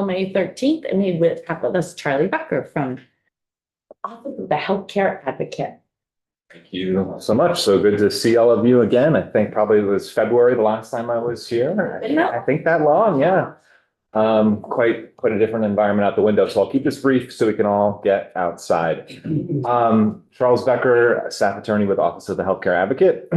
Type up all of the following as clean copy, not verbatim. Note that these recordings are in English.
May 13th, and we have with us Charlie Becker from Office of the Healthcare Advocate. Thank you so much. So good to see all of you again. I think probably it was February the last time I was here. I think that long, yeah. Quite a different environment out the window. So I'll keep this brief so we can all get outside. Charles Becker, staff attorney with Office of the Healthcare Advocate.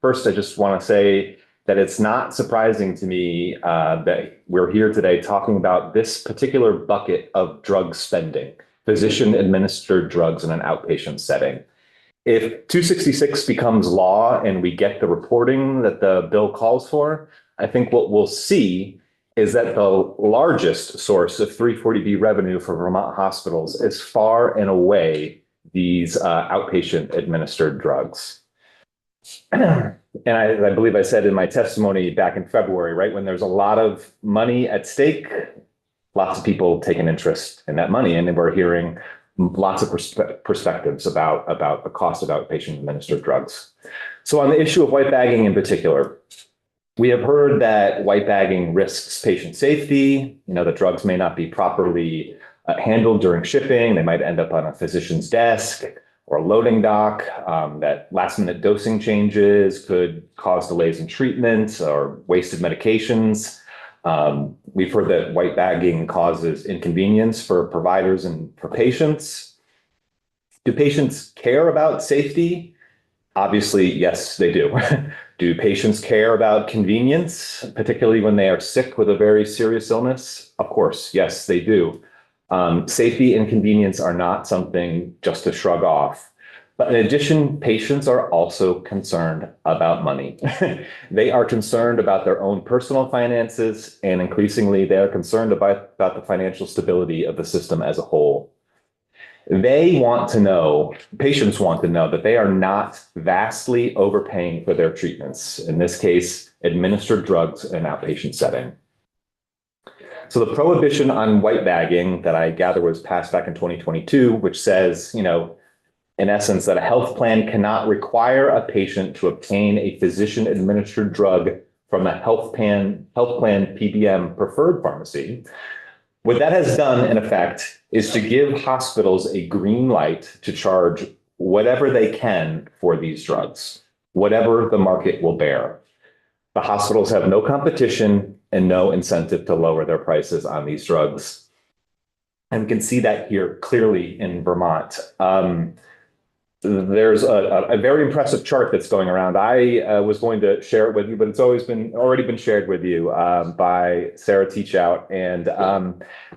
First, I just want to say that it's not surprising to me that we're here today talking about this particular bucket of drug spending, physician-administered drugs in an outpatient setting. If 266 becomes law and we get the reporting that the bill calls for, I think what we'll see is that the largest source of 340B revenue for Vermont hospitals is far and away these outpatient administered drugs. And I believe I said in my testimony back in February, right, when there's a lot of money at stake, lots of people take an interest in that money. And we're hearing lots of perspectives about the cost of outpatient administered drugs. So on the issue of white bagging in particular, we have heard that white bagging risks patient safety. You know, the drugs may not be properly handled during shipping. They might end up on a physician's desk or a loading dock, that last minute dosing changes could cause delays in treatment or wasted medications. We've heard that white bagging causes inconvenience for providers and for patients. Do patients care about safety? Obviously, yes, they do. Do patients care about convenience, particularly when they are sick with a very serious illness? Of course, yes, they do. Safety and convenience are not something just to shrug off. But in addition, patients are also concerned about money. They are concerned about their own personal finances, and increasingly, they are concerned about the financial stability of the system as a whole. They want to know, patients want to know that they are not vastly overpaying for their treatments, in this case, administered drugs in an outpatient setting. So the prohibition on white bagging that I gather was passed back in 2022, which says, you know, in essence, that a health plan cannot require a patient to obtain a physician-administered drug from a health plan PBM preferred pharmacy. What that has done, in effect, is to give hospitals a green light to charge whatever they can for these drugs, whatever the market will bear. The hospitals have no competition and no incentive to lower their prices on these drugs. And we can see that here clearly in Vermont. There's a very impressive chart that's going around. I was going to share it with you, but it's already been shared with you by Sarah Teachout. And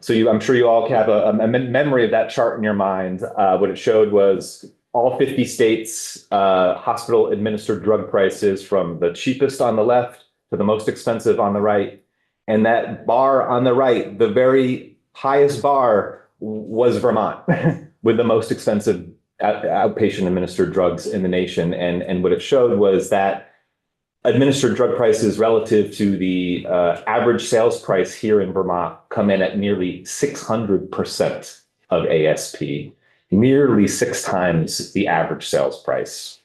so I'm sure you all have a memory of that chart in your mind. What it showed was all 50 states hospital administered drug prices from the cheapest on the left to the most expensive on the right. And that bar on the right, the very highest bar, was Vermont with the most expensive outpatient administered drugs in the nation. And what it showed was that administered drug prices relative to the average sales price here in Vermont come in at nearly 600% of ASP, nearly 6 times the average sales price.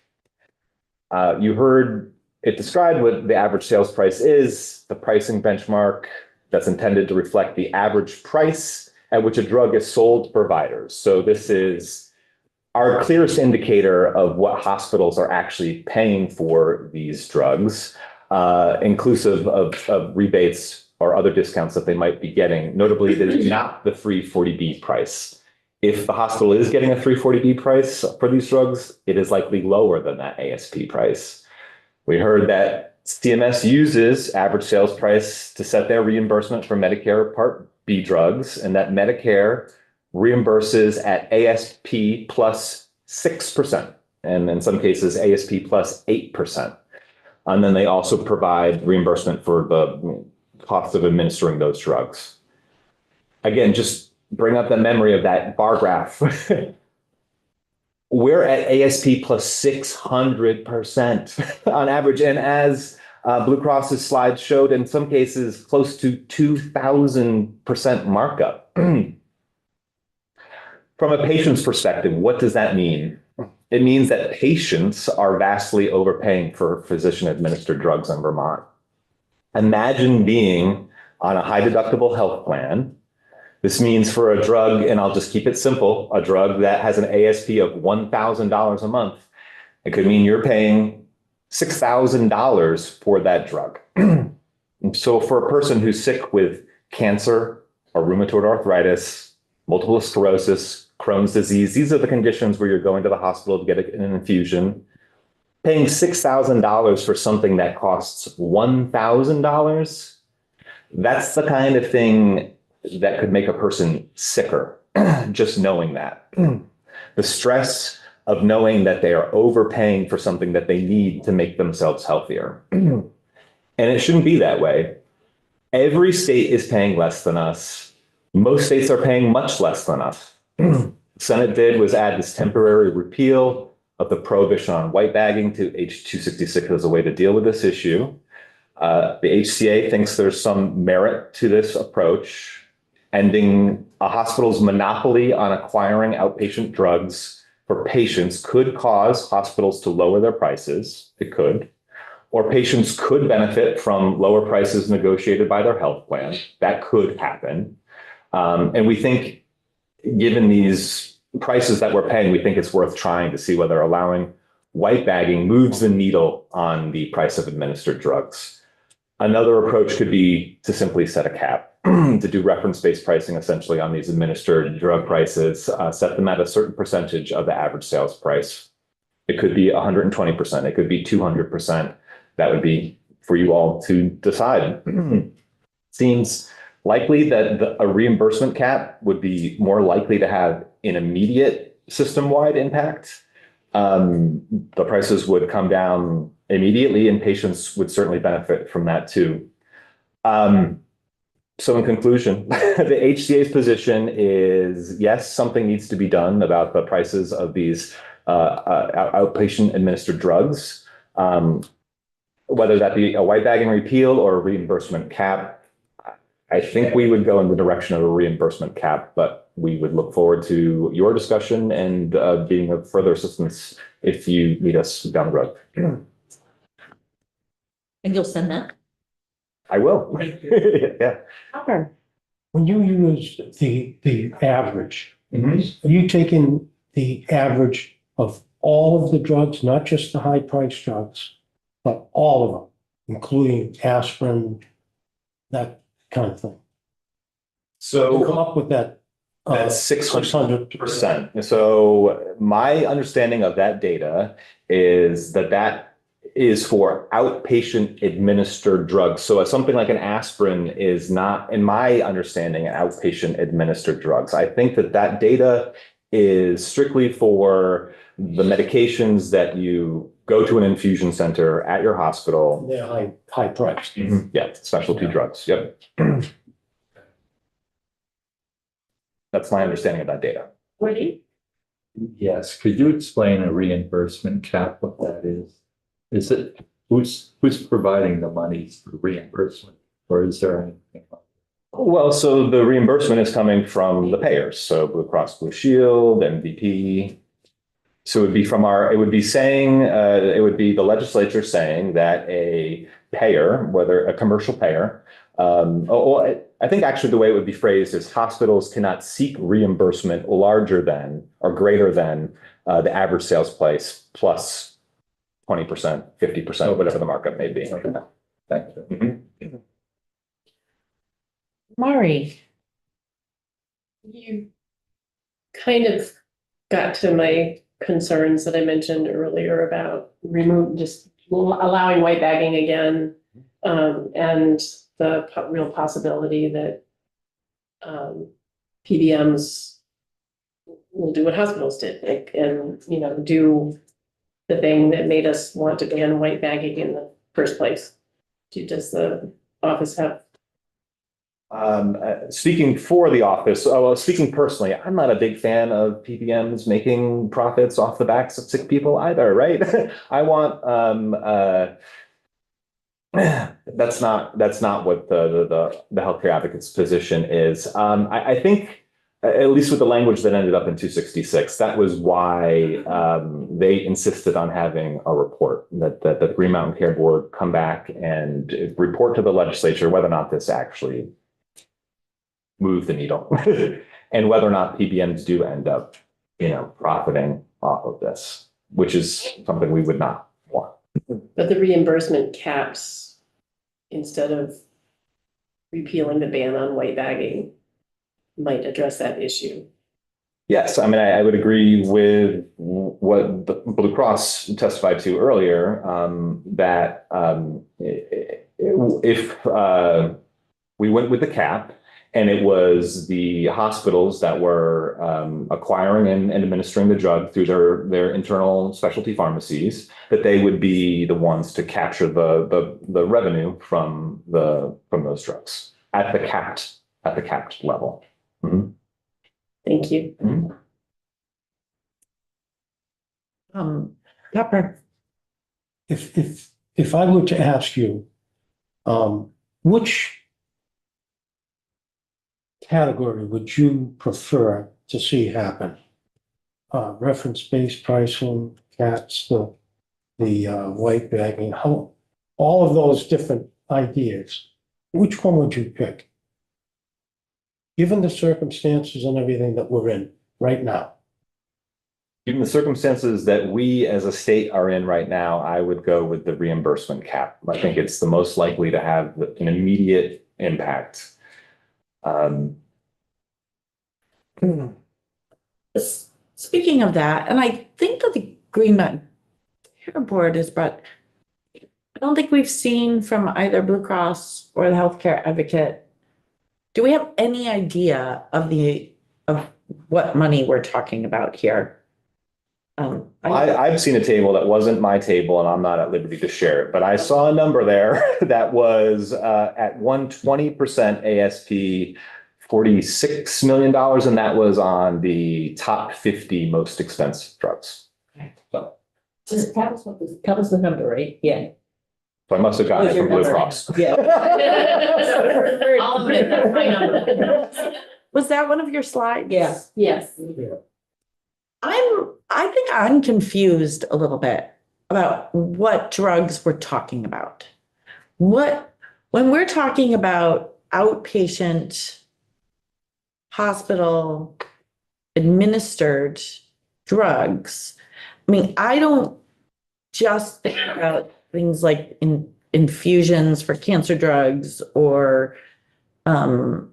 You heard it described what the average sales price is, the pricing benchmark that's intended to reflect the average price at which a drug is sold to providers. So this is our clearest indicator of what hospitals are actually paying for these drugs, inclusive of rebates or other discounts that they might be getting. Notably, it is not the 340B price. If the hospital is getting a 340B price for these drugs, it is likely lower than that ASP price. We heard that CMS uses average sales price to set their reimbursement for Medicare Part B drugs, and that Medicare reimburses at ASP plus 6%, and in some cases, ASP plus 8%. And then they also provide reimbursement for the cost of administering those drugs. Again, just bring up the memory of that bar graph. We're at ASP plus 600% on average. And as Blue Cross's slide showed, in some cases, close to 2,000% markup. From a patient's perspective, what does that mean? It means that patients are vastly overpaying for physician-administered drugs in Vermont. Imagine being on a high deductible health plan. This means for a drug, and I'll just keep it simple, a drug that has an ASP of $1,000 a month, it could mean you're paying $6,000 for that drug. So for a person who's sick with cancer or rheumatoid arthritis, multiple sclerosis, Crohn's disease, these are the conditions where you're going to the hospital to get an infusion. Paying $6,000 for something that costs $1,000, that's the kind of thing that could make a person sicker, just knowing that. The stress of knowing that they are overpaying for something that they need to make themselves healthier. And it shouldn't be that way. Every state is paying less than us. Most states are paying much less than us. The Senate did was add this temporary repeal of the prohibition on white bagging to H.266 as a way to deal with this issue. The HCA thinks there's some merit to this approach. Ending a hospital's monopoly on acquiring outpatient drugs for patients could cause hospitals to lower their prices. It could. Or patients could benefit from lower prices negotiated by their health plan. That could happen. And we think, given these prices that we're paying, we think it's worth trying to see whether allowing white bagging moves the needle on the price of administered drugs. Another approach could be to simply set a cap, to do reference-based pricing essentially on these administered drug prices, set them at a certain percentage of the average sales price. It could be 120%, it could be 200%. That would be for you all to decide. Seems likely that a reimbursement cap would be more likely to have an immediate system-wide impact. The prices would come down immediately and patients would certainly benefit from that too. So in conclusion, the HCA's position is, yes, something needs to be done about the prices of these outpatient administered drugs. Whether that be a white bagging repeal or a reimbursement cap, I think we would go in the direction of a reimbursement cap, but we would look forward to your discussion and being of further assistance if you need us down the road. And you'll send that? I will. Yeah. Okay. When you use the average, Mhm. are you taking the average of all of the drugs, not just the high price drugs, but all of them, including aspirin, that kind of thing? To come So up with that. that's 600%. So my understanding of that data is that is for outpatient administered drugs. So something like an aspirin is not, in my understanding, outpatient administered drugs. I think that data is strictly for the medications that you go to an infusion center at your hospital. They're high priced. Yeah, specialty drugs. Yep. That's my understanding of that data. Woody? Yes, could you explain a reimbursement cap, what that is? Is it, who's providing the money for reimbursement, or is there anything? Well, so the reimbursement is coming from the payers. So Blue Cross Blue Shield, MVP. So it would be it would be saying, it would be the legislature saying that a payer, whether a commercial payer, I think actually the way it would be phrased is hospitals cannot seek reimbursement larger than or greater than the average sales price plus 20%, 50%, whatever the markup may be. Thank you. Mhm. Mari? You kind of got to my concerns that I mentioned earlier about just allowing white bagging again, and the real possibility that PBMs will do what hospitals did and do the thing that made us want to ban white bagging in the first place. Does the office have? Speaking for the office, speaking personally, I'm not a big fan of PBMs making profits off the backs of sick people either, right? I want, that's not what the healthcare advocate's position is. I think at least with the language that ended up in 266, that was why they insisted on having a report that the Green Mountain Care Board come back and report to the legislature whether or not this actually moved the needle and whether or not PBMs do end up, profiting off of this, which is something we would not want. But the reimbursement caps, instead of repealing the ban on white bagging, might address that issue. Yes, I mean, I would agree with what the Blue Cross testified to earlier, that if we went with the cap and it was the hospitals that were acquiring and administering the drug through their internal specialty pharmacies, that they would be the ones to capture the revenue from those drugs at the capped level. Mhm. Thank you. Pepper, If I were to ask you, which category would you prefer to see happen? Reference-based pricing, CATs, the white bagging, all of those different ideas, which one would you pick? Given the circumstances and everything that we're in right now. Given the circumstances that we as a state are in right now, I would go with the reimbursement cap. I think it's the most likely to have an immediate impact. speaking of that, and I think that the Green Mountain Care Board is, but I don't think we've seen from either Blue Cross or the Healthcare Advocate. Do we have any idea of what money we're talking about here? I've seen a table that wasn't my table and I'm not at liberty to share it, but I saw a number there that was at 120% ASP, $46 million, and that was on the top 50 most expensive drugs. So Just tell us the number, right? Yeah. I must have gotten it from Blue Cross. Yeah. I'll admit that's my number. Was that one of your slides? Yes. I think I'm confused a little bit about what drugs we're talking about. When we're talking about outpatient hospital administered drugs, I mean, I don't just think about things like infusions for cancer drugs or some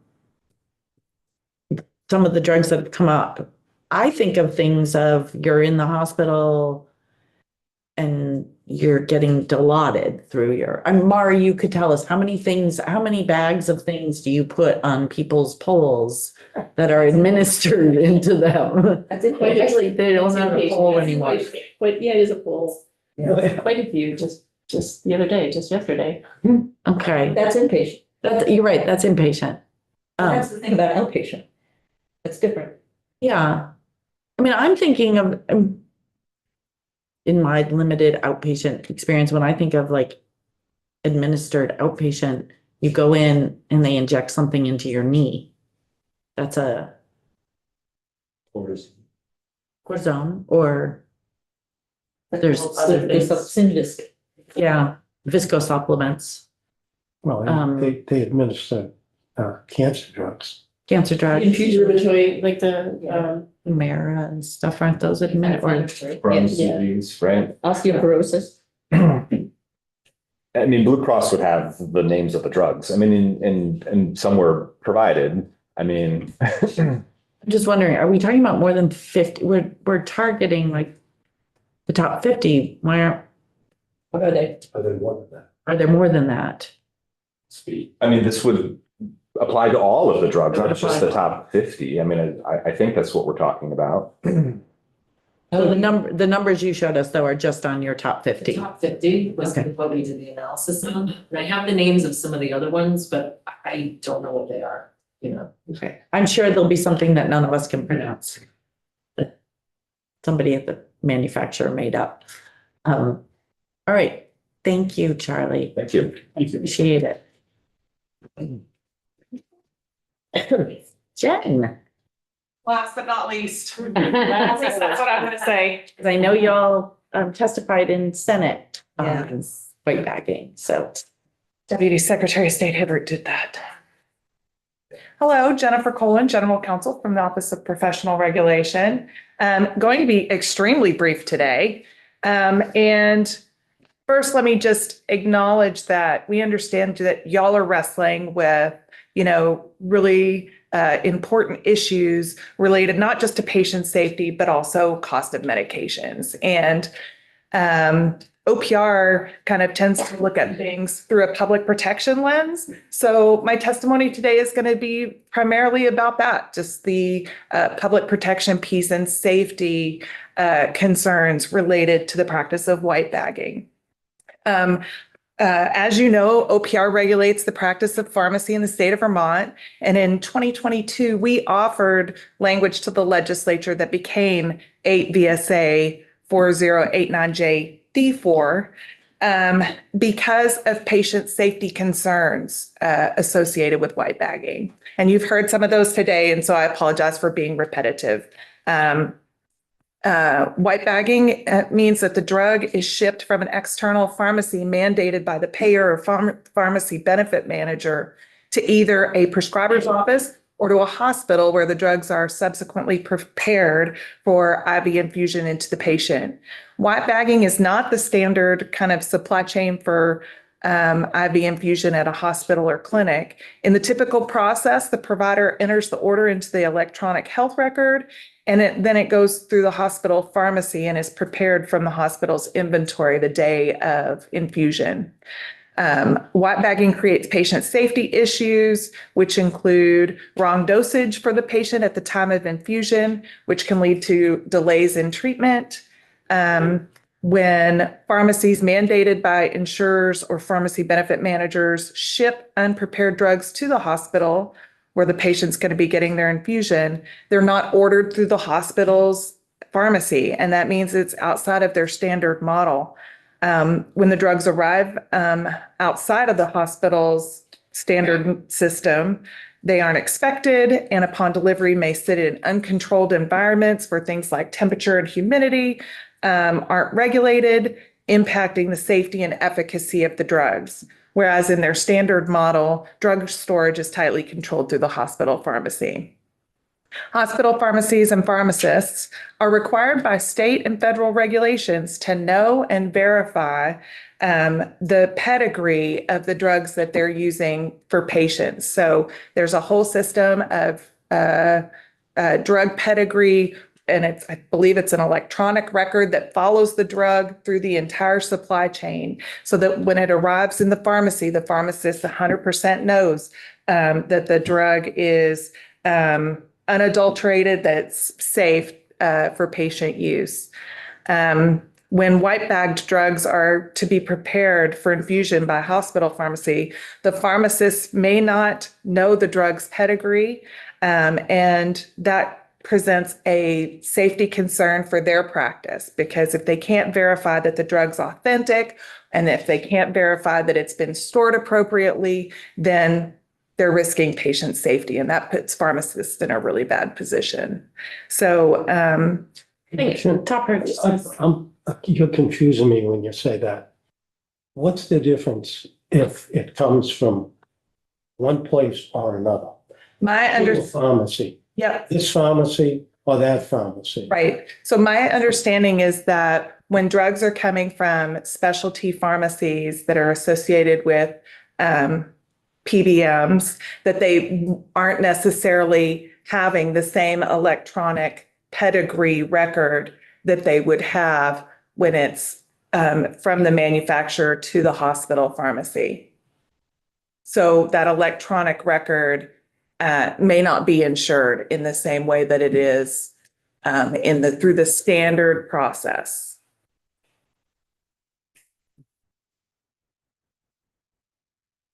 of the drugs that have come up. I think of things of you're in the hospital and you're getting dilaudid through Mari, you could tell us how many bags of things do you put on people's poles that are administered into them? That's it. Actually, they don't have a pole anymore. But yeah, it is a pool. Quite a few, just the other day, just yesterday. Okay, That's inpatient. you're right, that's inpatient. That's the thing about outpatient. That's different. Yeah. I mean, I'm thinking of, in my limited outpatient experience, when I think of like administered outpatient, you go in and they inject something into your knee. That's a cortisone or there's other things. Synvisc. Yeah, visco supplements, Well, they administer cancer drugs. cancer drugs, Rheumatoid, like the, Humira and stuff, aren't those admitted? Or Crohn's disease, right? Osteoporosis. I mean, Blue Cross would have the names of the drugs. I mean, and some were provided. I mean, I'm just wondering, are we talking about more than 50? We're targeting like the top 50. What are they? Are they one of that? Are there more than that? I mean, this would apply to all of the drugs, not just the top 50. I mean, I think that's what we're talking about. So the numbers you showed us though are just on your top The 50. top 50 was Okay. what we did the analysis on, and I have the names of some of the other ones, but I don't know what they are, Okay. I'm sure there'll be something that none of us can pronounce. That somebody at the manufacturer made up. All right. Thank you, Charlie. Thank you. Appreciate it. Jen. Last but not least, that's what I'm gonna say. 'Cause I know y'all testified in Senate Yeah. on white bagging, so. Deputy Secretary of State Hibbert did that. Hello, Jennifer Colon, General Counsel from the Office of Regulation. Going to be extremely brief today. And first, let me just acknowledge that we understand that y'all are wrestling with, really important issues related not just to patient safety, but also cost of medications. And OPR kind of tends to look at things through a public protection lens. So my testimony today is going to be primarily about that, just the public protection piece and safety concerns related to the practice of white bagging. As you know, OPR regulates the practice of pharmacy in the state of Vermont. And in 2022, we offered language to the legislature that became 8 VSA 4089J-D4 because of patient safety concerns associated with white bagging. And you've heard some of those today, and so I apologize for being repetitive. White bagging means that the drug is shipped from an external pharmacy mandated by the payer or pharmacy benefit manager to either a prescriber's office or to a hospital where the drugs are subsequently prepared for IV infusion into the patient. White bagging is not the standard kind of supply chain for IV infusion at a hospital or clinic. In the typical process, the provider enters the order into the electronic health record, and then it goes through the hospital pharmacy and is prepared from the hospital's inventory the day of infusion. White bagging creates patient safety issues, which include wrong dosage for the patient at the time of infusion, which can lead to delays in treatment. When pharmacies mandated by insurers or pharmacy benefit managers ship unprepared drugs to the hospital where the patient's going to be getting their infusion, they're not ordered through the hospital's pharmacy. And that means it's outside of their standard model. When the drugs arrive outside of the hospital's standard system, they aren't expected, and upon delivery may sit in uncontrolled environments where things like temperature and humidity aren't regulated, impacting the safety and efficacy of the drugs. Whereas in their standard model, drug storage is tightly controlled through the hospital pharmacy. Hospital pharmacies and pharmacists are required by state and federal regulations to know and verify the pedigree of the drugs that they're using for patients. So there's a whole system of drug pedigree, and I believe it's an electronic record that follows the drug through the entire supply chain, so that when it arrives in the pharmacy, the pharmacist 100% knows that the drug is unadulterated, that's safe for patient use. When white bagged drugs are to be prepared for infusion by hospital pharmacy, the pharmacist may not know the drug's pedigree, and that presents a safety concern for their practice, because if they can't verify that the drug's authentic, and if they can't verify that it's been stored appropriately, then they're risking patient safety, and that puts pharmacists in a really bad position. So I think top You're confusing me when you say that. What's the difference if it comes from one place or another? my To a pharmacy, Yep. this pharmacy or that pharmacy? Right. So my understanding is that when drugs are coming from specialty pharmacies that are associated with PBMs, that they aren't necessarily having the same electronic pedigree record that they would have when it's from the manufacturer to the hospital pharmacy. So that electronic record may not be insured in the same way that it is through the standard process.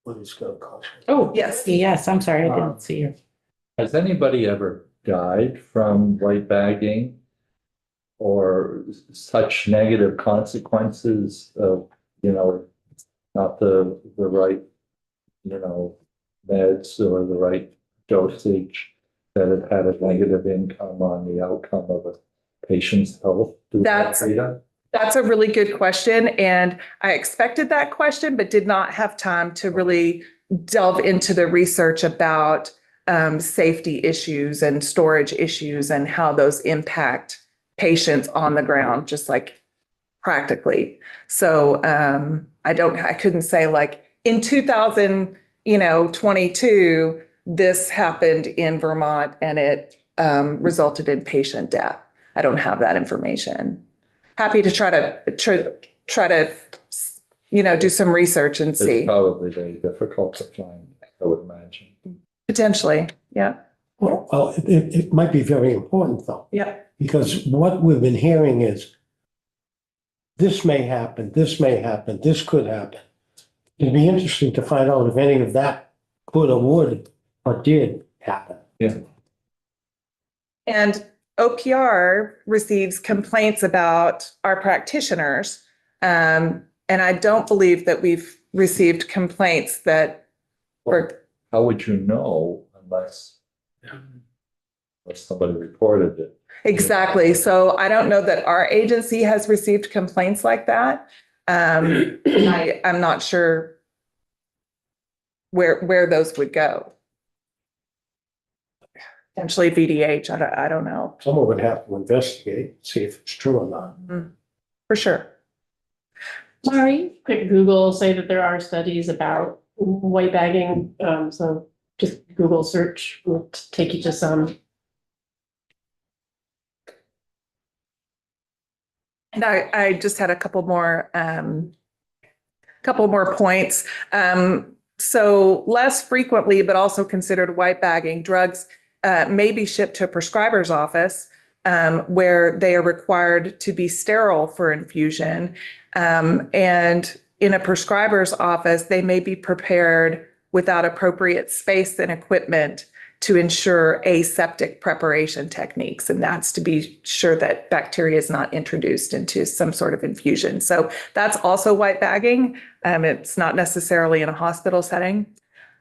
What is going to cost? Oh, yes, I'm sorry, I didn't see you. Has anybody ever died from white bagging or such negative consequences of, not the right, meds or the right dosage that it had a negative income on the outcome of a patient's health? Do we have That's- data? That's a really good question, and I expected that question, but did not have time to really delve into the research about safety issues and storage issues and how those impact patients on the ground, just like practically. So I couldn't say like in 2022, this happened in Vermont and it resulted in patient death. I don't have that information. Happy to try to do some research and It's see. probably very difficult to find, I would imagine. Potentially, yeah. Well, it might be very important though, Yeah. because what we've been hearing is this may happen, this may happen, this could happen. It'd be interesting to find out if any of that could or would or did happen. Yeah. And OPR receives complaints about our practitioners. And I don't believe that we've received complaints that were, How would you know unless somebody reported it? exactly. So I don't know that our agency has received complaints like that. I'm not sure where those would go. Potentially VDH, I don't know, Someone would have to investigate, see if it's true or not. for sure. Mari, quick Google, say that there are studies about white bagging, so just Google search will take you to some. And I just had a couple more points. So less frequently, but also considered white bagging, drugs may be shipped to a prescriber's office where they are required to be sterile for infusion. And in a prescriber's office, they may be prepared without appropriate space and equipment to ensure aseptic preparation techniques. And that's to be sure that bacteria is not introduced into some sort of infusion. So that's also white bagging. It's not necessarily in a hospital setting.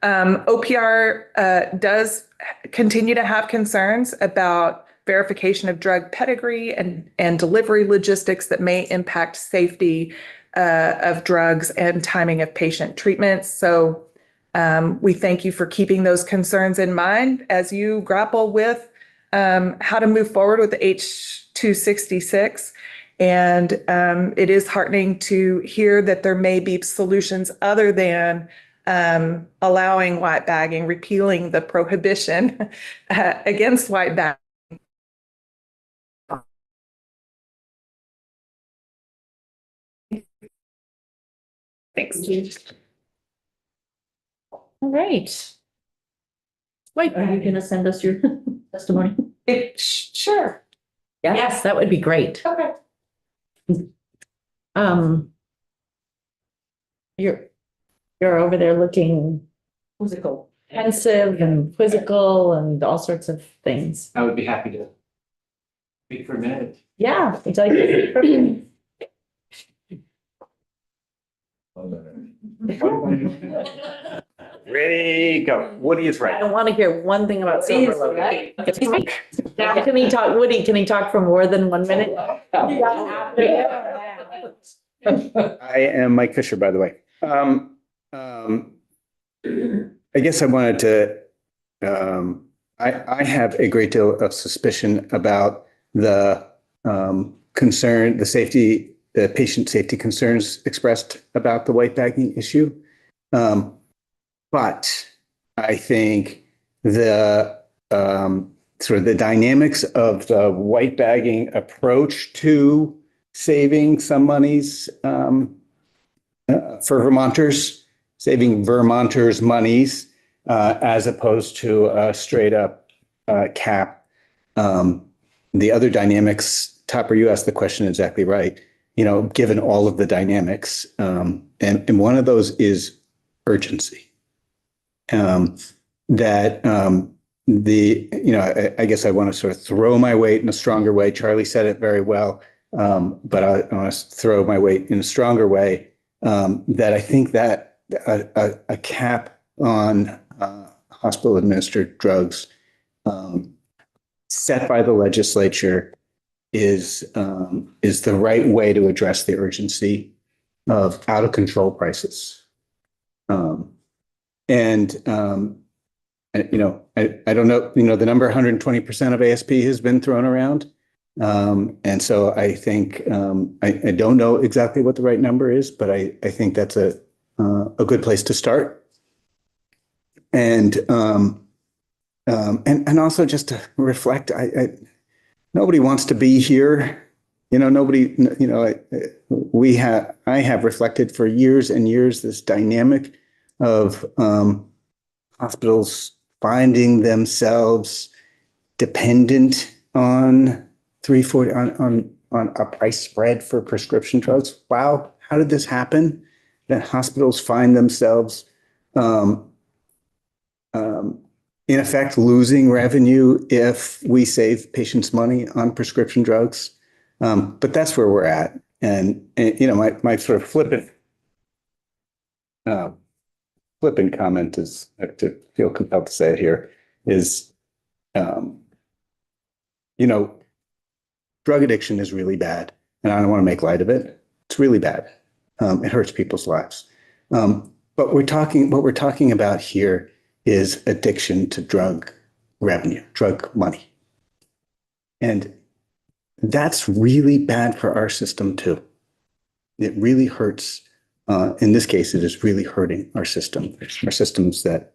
OPR does continue to have concerns about verification of drug pedigree and delivery logistics that may impact safety of drugs and timing of patient treatments. So we thank you for keeping those concerns in mind as you grapple with how to move forward with the H266. And it is heartening to hear that there may be solutions other than allowing white bagging, repealing the prohibition against white bagging. Thanks. All right. Wait, Are you gonna send us your testimony? Sure. Yeah. yes, that would be great. Okay. You're over there looking Musical. pensive and quizzical and all sorts of things. I would be happy to speak for a minute. Yeah, would you like to speak for- 1 minute. Ready, go. Woody is I right. don't want to hear one thing about silver Please, loaf. right? Now, can he talk, Woody, can he talk for more than 1 minute? I am Mike Fisher, by the way. I guess I wanted to, I have a great deal of suspicion about the concern, the patient safety concerns expressed about the white bagging issue. But I think the sort of the dynamics of the white bagging approach to saving some monies for Vermonters, saving Vermonters monies as opposed to a straight up cap. The other dynamics, Topper, you asked the question exactly right. Given all of the dynamics, and one of those is urgency. I guess I want to sort of throw my weight in a stronger way. Charlie said it very well, but I want to throw my weight in a stronger way. That I think that a cap on hospital administered drugs set by the legislature is the right way to address the urgency of out of control prices. I don't know, the number 120% of ASP has been thrown around. And so I think, I don't know exactly what the right number is, but I think that's a good place to start. And also just to reflect, nobody wants to be here. I have reflected for years and years this dynamic of hospitals finding themselves dependent on 340 on a price spread for prescription drugs. Wow, how did this happen? That hospitals find themselves in effect losing revenue if we save patients money on prescription drugs. But that's where we're at. And my sort of flippant comment is, to feel compelled to say it here, is, drug addiction is really bad, and I don't want to make light of it. It's really bad. It hurts people's lives. But what we're talking about here is addiction to drug revenue, drug money. And that's really bad for our system too. It really hurts. In this case, it is really hurting our system, our systems that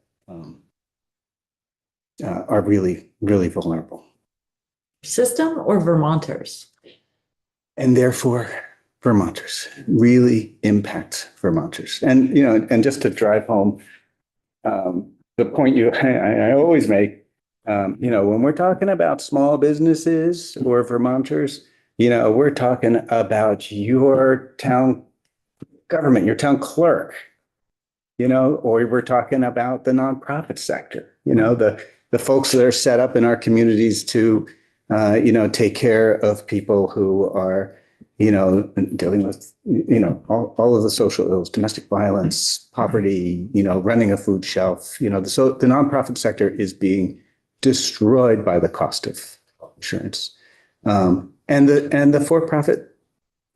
are really, really vulnerable. System or Vermonters? And therefore, Vermonters really impacts Vermonters. And, and just to drive home the point I always make, when we're talking about small businesses or Vermonters, we're talking about your town government, your town clerk, or we're talking about the nonprofit sector, the folks that are set up in our communities to, take care of people who are, dealing with, all of the social ills, domestic violence, poverty, running a food shelf, the nonprofit sector is being destroyed by the cost of insurance. And the for-profit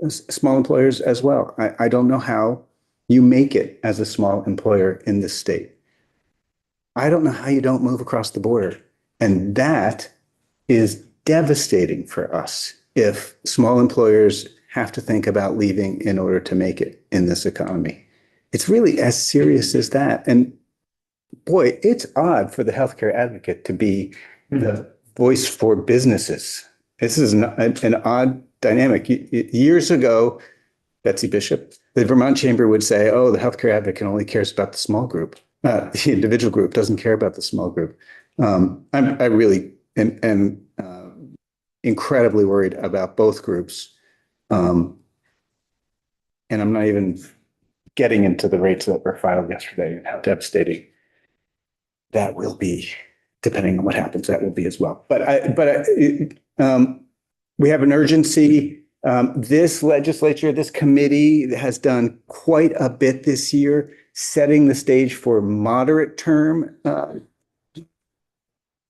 small employers as well. I don't know how you make it as a small employer in this state. I don't know how you don't move across the border. And that is devastating for us if small employers have to think about leaving in order to make it in this economy. It's really as serious as that. And boy, it's odd for the healthcare advocate to be the voice for businesses. This is an odd dynamic. Years ago, Betsy Bishop, the Vermont Chamber would say, oh, the healthcare advocate only cares about the small group. The individual group doesn't care about the small group. I really am incredibly worried about both groups. And I'm not even getting into the rates that were filed yesterday and how devastating that will be, depending on what happens, that will be as well. But we have an urgency. This legislature, this committee has done quite a bit this year, setting the stage for moderate term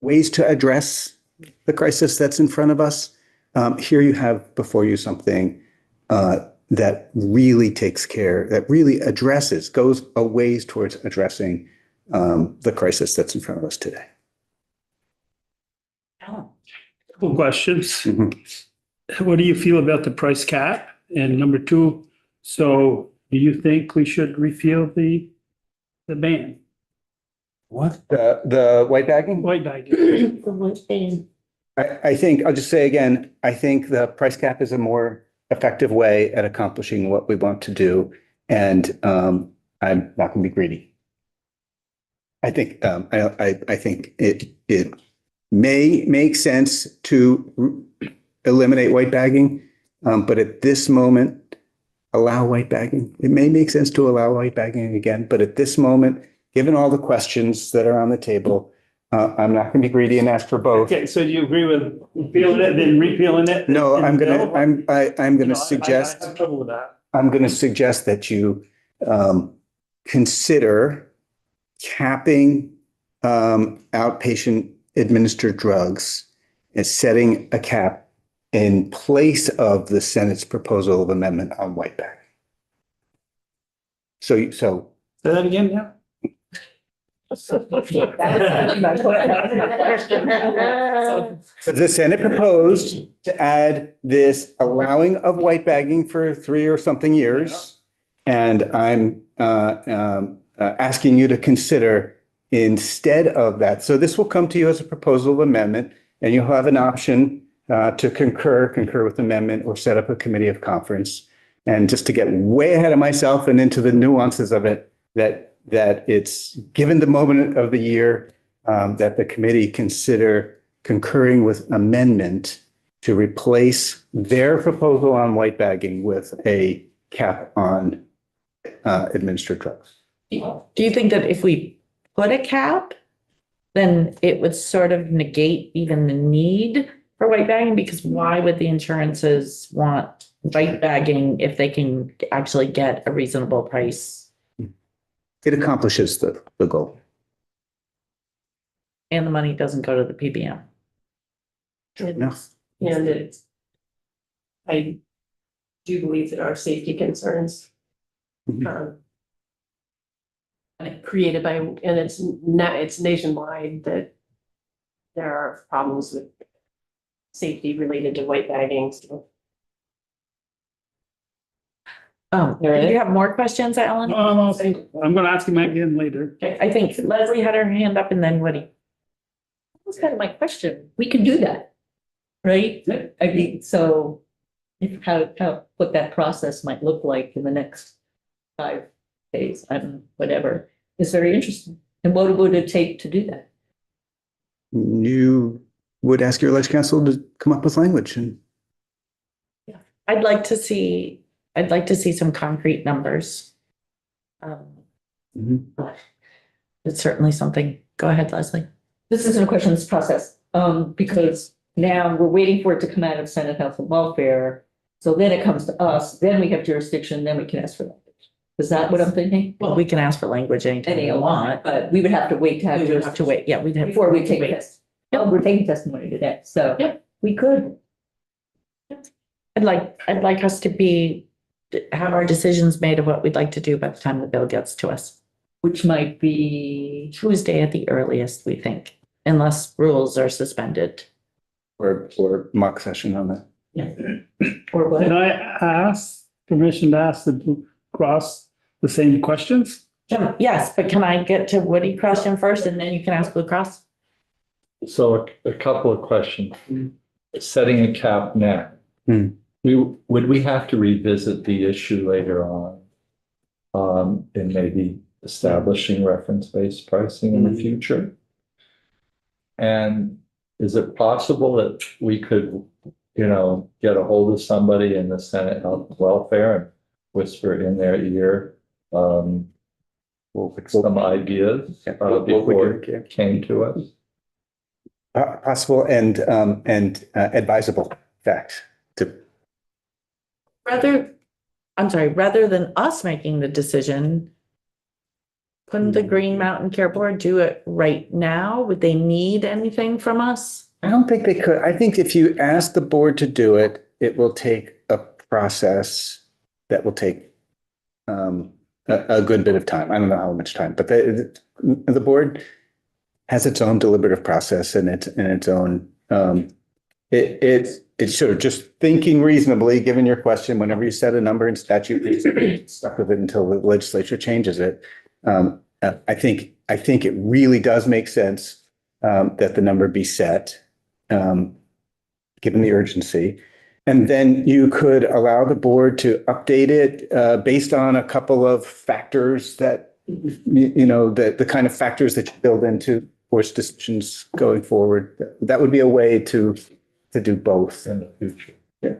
ways to address the crisis that's in front of us. Here you have before you something that really takes care, that really addresses, goes a ways towards addressing the crisis that's in front of us today. Couple questions. What do you feel about the price cap? And number two, so do you think we should repeal the ban? What? The white bagging? White bagging. I think, I'll just say again, I think the price cap is a more effective way at accomplishing what we want to do. And I'm not going to be greedy. I think I think it may make sense to eliminate white bagging, but at this moment, allow white bagging. It may make sense to allow white bagging again, but at this moment, given all the questions that are on the table, I'm not going to be greedy and ask for both. Okay, so do you agree with repealing it, then repealing it? No, I'm gonna suggest. I have trouble with that. I'm going to suggest that you consider capping outpatient administered drugs is setting a cap in place of the Senate's proposal of amendment on white bag. So Say that again, yeah? So the Senate proposed to add this allowing of white bagging for 3 or something years. And I'm asking you to consider instead of that. So this will come to you as a proposal of amendment, and you'll have an option to concur with amendment, or set up a committee of conference. And just to get way ahead of myself and into the nuances of it, that it's given the moment of the year, that the committee consider concurring with amendment to replace their proposal on white bagging with a cap on administered drugs. Do you think that if we put a cap, then it would sort of negate even the need for white bagging? Because why would the insurances want white bagging if they can actually get a reasonable price? It accomplishes the goal. And the money doesn't go to the PBM. No. And it's, I do believe that our safety concerns, Mhm. created by, and it's nationwide, that there are problems with safety related to white bagging. So Oh, do you have more questions, Alan? I'm gonna ask him again later. I think Leslie had her hand up and then Woody. That's kind of my question. We can do that, right? I mean, so if what that process might look like in the next 5 days, I don't know, whatever, is very interesting. And what would it take to do that? You would ask your alleged counsel to come up with language, and I'd like to see some concrete numbers. Mhm. It's certainly something. Go ahead, Leslie. This isn't a question, this process, because now we're waiting for it to come out of Senate Health and Welfare. So then it comes to us, then we have jurisdiction, then we can ask for language. Is that what I'm thinking? Well, we can ask for language anytime Any we want. but we would have to wait to have We would have to jurisdiction wait. Yeah, we'd have. before we take wait. this. Oh, we're taking testimony today, so Yep. we could. I'd like us to have our decisions made of what we'd like to do by the time the bill gets to us. Which might be, Tuesday at the earliest, we think, unless rules are suspended. or mock session on that. or what? Can I ask permission to ask the Blue Cross the same questions? Yes, but can I get to Woody question first and then you can ask Blue Cross? So a couple of questions. Setting a cap now. Hmm. Would we have to revisit the issue later on? And maybe establishing reference-based pricing in the future? And is it possible that we could, get a hold of somebody in the Senate Health and Welfare and whisper in their ear, some ideas before it came to us? Possible and advisable fact to. Rather than us making the decision, couldn't the Green Mountain Care Board do it right now? Would they need anything from us? I don't think they could. I think if you ask the board to do it, it will take a process that will take a good bit of time. I don't know how much time, but the board has its own deliberative process and its own. It's sort of just thinking reasonably, given your question. Whenever you set a number in statute, you're stuck with it until the legislature changes it. I think it really does make sense that the number be set, given the urgency. And then you could allow the board to update it based on a couple of factors that, the kind of factors that you build into force decisions going forward. That would be a way to do both In the future. Yeah.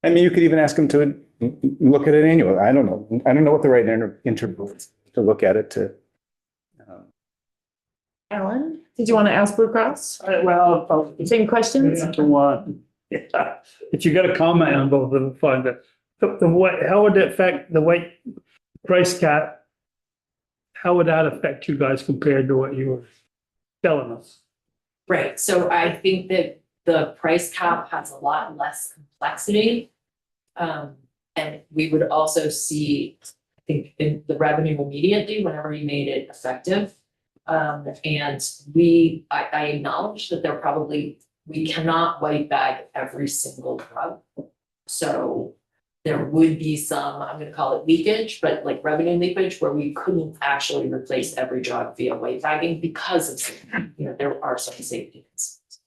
I mean, you could even ask them to look at it annually. I don't know. I don't know what the right interval is to look at it to. Alan, did you want to ask Blue Cross? Well, Same questions? yeah, if you got a comment on both of them, fine, but how would it affect the white price cap? How would that affect you guys compared to what you were telling us? Right, so I think that the price cap has a lot less complexity. And we would also see, I think, in the revenue immediately whenever you made it effective. And I acknowledge that there probably, we cannot white bag every single drug. So there would be some, I'm gonna call it leakage, but like revenue leakage, where we couldn't actually replace every drug via white bagging because of, safety. There are some safety concerns.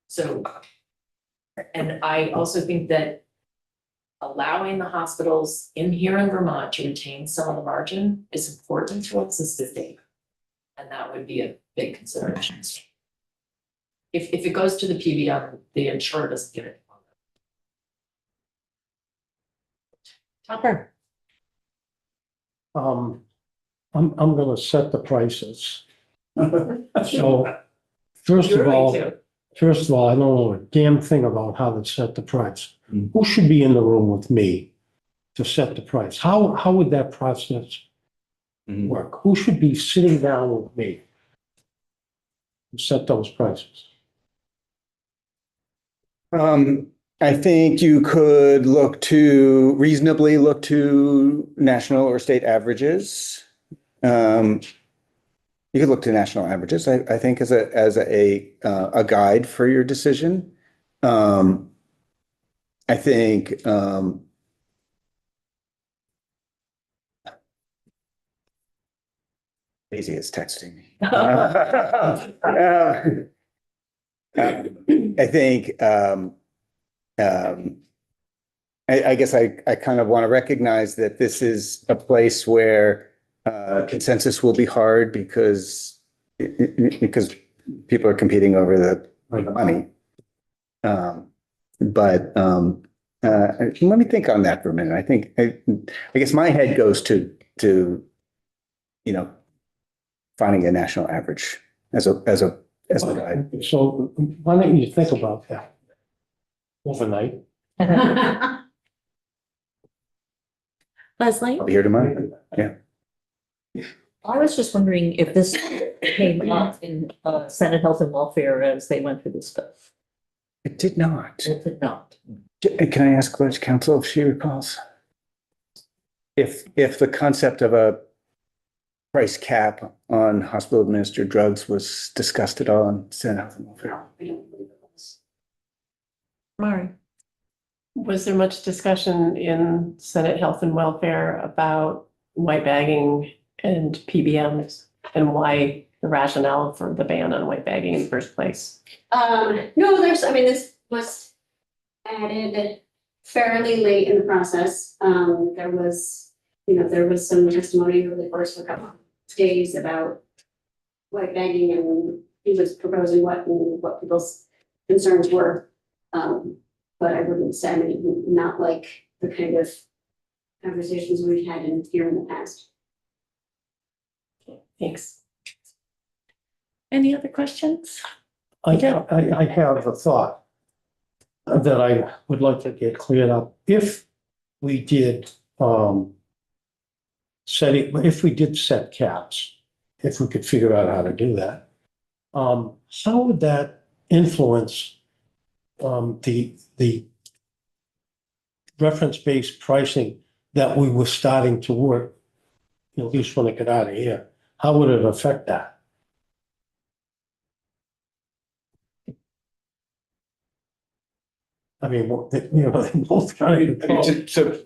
So, and I also think that allowing the hospitals here in Vermont to retain some of the margin is important to us as the state. And that would be a big consideration. If it goes to the PBM, the insurer doesn't get it. Topper. I'm gonna set the prices. So, first of all, I don't know a damn thing about how to set the price. Who should be in the room with me to set the price? How would that process work? Who should be sitting down with me to set those prices? I think you could reasonably look to national or state averages. You could look to national averages, I think, as a guide for your decision. I think Daisy is texting me. I think I guess I kind of want to recognize that this is a place where consensus will be hard because people are competing over the money. But let me think on that for a minute. I think I guess my head goes to finding a national average as a guide. So why don't you think about that overnight? Leslie? I'll be here tomorrow. Yeah. I was just wondering if this came up in Senate Health and Welfare as they went through this stuff. It did not. It did not. Can I ask Village Council if she recalls? If the concept of a price cap on hospital administered drugs was discussed at all in Senate Health and Welfare? Mari. Was there much discussion in Senate Health and Welfare about white bagging and PBMs and why the rationale for the ban on white bagging in the first place? No, this was added fairly late in the process. There was some testimony over the course of a couple of days about white bagging, and he was proposing what people's concerns were. But I wouldn't say, not like the kind of conversations we've had here in the past. Thanks. Any other questions? I have a thought that I would like to get cleared up. If we did set caps, if we could figure out how to do that, how would that influence the reference-based pricing that we were starting to work, at least when it got out of here? How would it affect that? They both kind of. So,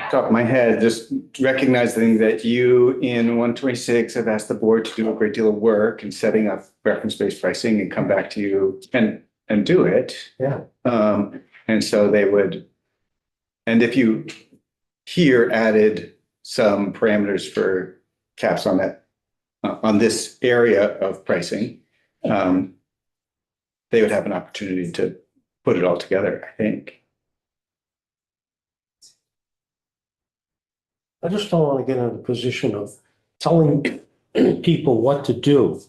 top of my head, just recognizing that you in 126 have asked the board to do a great deal of work in setting up reference-based pricing and come back to you and do it. Yeah. And so they would, and if you here added some parameters for caps on that, on this area of pricing, they would have an opportunity to put it all together, I think. I just don't want to get in the position of telling people what to do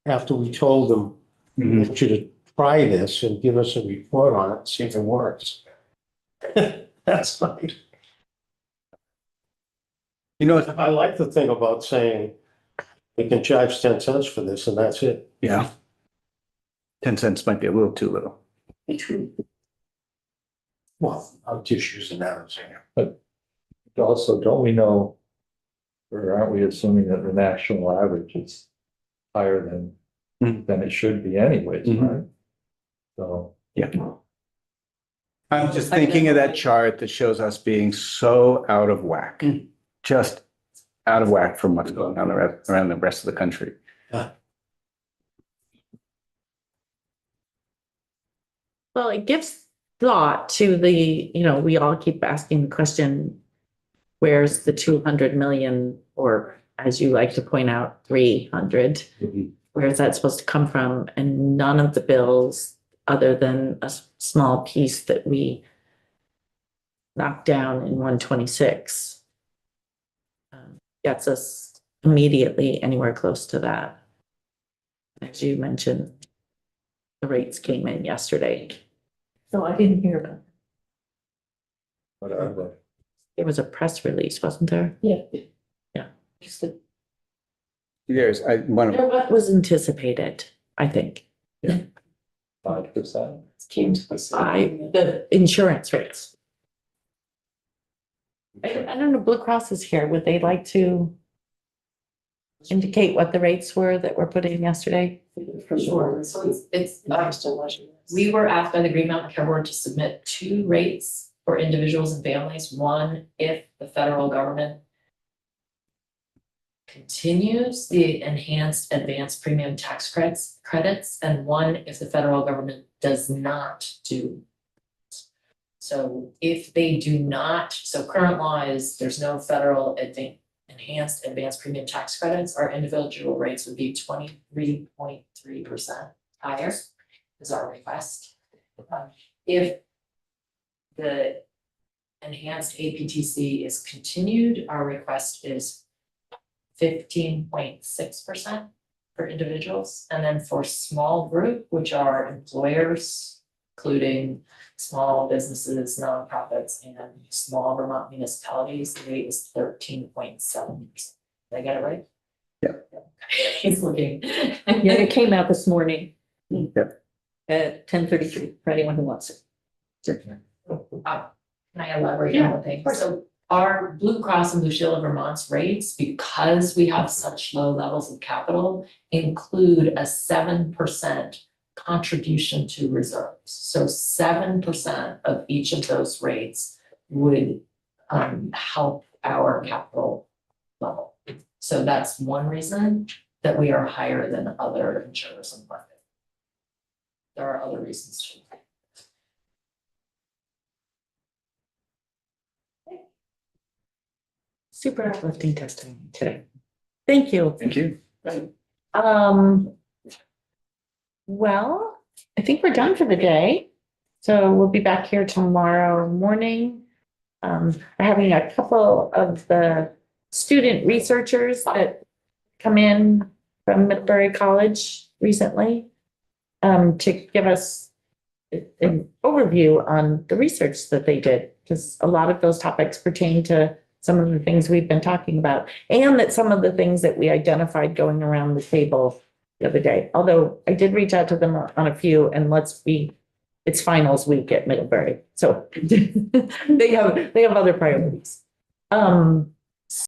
after we told them, we want you to try this and give us a report on it, see if it works. That's like, I like the thing about saying we can charge 10 cents for this and that's it. Yeah. 10 cents might be a little too little. Well, I'm just using that as an Also, don't we know, or aren't we assuming that the national average is higher than it should be anyways, Mhm. right? So, Yeah. I'm just thinking of that chart that shows us being so out of whack, just out of whack from what's going on around the rest of the country. Well, it gives thought to the, we all keep asking the question, where's the 200 million, or as you like to point out, 300? Where is that supposed to come from? And none of the bills, other than a small piece that we knocked down in 126, gets us immediately anywhere close to that. As you mentioned, the rates came in yesterday. So I didn't hear about it. what are they? There was a press release, wasn't there? Yeah. Yeah. Just the- There's, What was anticipated, I think. 5%? Came to the The insurance rates. I don't know, Blue Cross is here. Would they like to indicate what the rates were that were put in yesterday? For sure, so we were asked by the Green Mountain Care Board to submit 2 rates for individuals and families. One, if the federal government continues the enhanced advanced premium tax credits, and one, if the federal government does not do. So if they do not, so current law is there's no federal enhanced advanced premium tax credits, our individual rates would be 23.3% higher is our request. If the enhanced APTC is continued, our request is 15.6% for individuals. And then for small group, which are employers, including small businesses, nonprofits, and small Vermont municipalities, the rate is 13.7%. Did I get it right? Yeah. He's looking. Yeah, it came out this morning. Yep. At 10:33, for anyone who wants it. Can I elaborate on one thing? So our Blue Cross and Blue Shield of Vermont's rates, because we have such low levels of capital, include a 7% contribution to reserves. So 7% of each of those rates would help our capital level. So that's one reason that we are higher than other insurers in the market. There are other reasons too. Super uplifting testimony today. Thank you. thank you. Well, I think we're done for the day. So we'll be back here tomorrow morning. We're having a couple of the student researchers that come in from Middlebury College recently to give us an overview on the research that they did, because a lot of those topics pertain to some of the things we've been talking about, and that some of the things that we identified going around the table the other day. Although I did reach out to them on a few, and it's finals week at Middlebury, so they have other priorities.